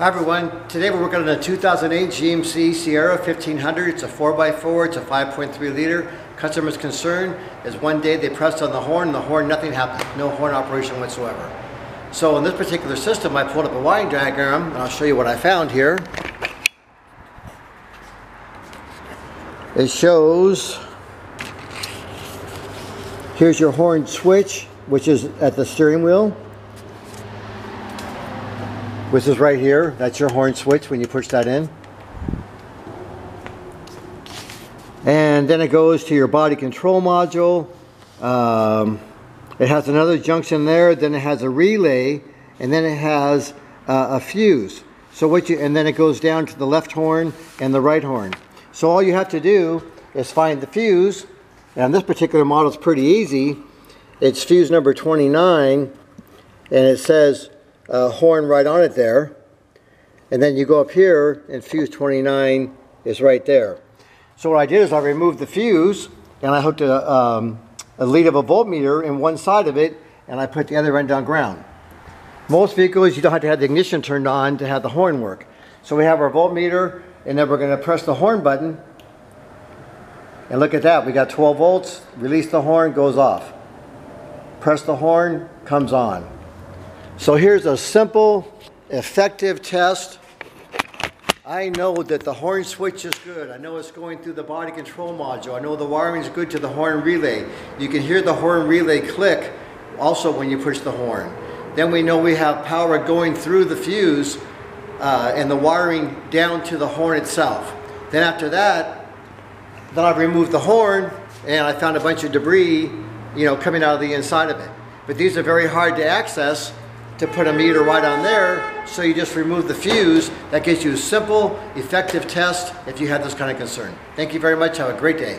Hi everyone, today we're working on a 2008 GMC Sierra 1500. It's a 4x4, it's a 5.3 liter. Customer's concern is one day they pressed on the horn, nothing happened. No horn operation whatsoever. So in this particular system, I pulled up a wiring diagram, and I'll show you what I found here. It shows, here's your horn switch, which is at the steering wheel. Which is right here. That's your horn switch when you push that in. And then it goes to your body control module. It has another junction there, then it has a relay, and then it has a fuse. So and then it goes down to the left horn and the right horn. So all you have to do is find the fuse. And this particular model is pretty easy. It's fuse number 29, and it says horn right on it there, and then you go up here and fuse 29 is right there. So what I did is I removed the fuse and I hooked a lead of a voltmeter in one side of it, and I put the other end on ground. Most vehicles you don't have to have the ignition turned on to have the horn work. So we have our voltmeter, and then we're going to press the horn button, and look at that, we got 12 volts, release the horn, goes off. Press the horn, comes on. So here's a simple, effective test. I know that the horn switch is good. I know it's going through the body control module. I know the wiring is good to the horn relay. You can hear the horn relay click also when you push the horn. Then we know we have power going through the fuse and the wiring down to the horn itself. Then after that, then I've removed the horn and I found a bunch of debris, coming out of the inside of it. But these are very hard to access to put a meter right on there, so you just remove the fuse. That gives you a simple, effective test if you have this kind of concern. Thank you very much. Have a great day.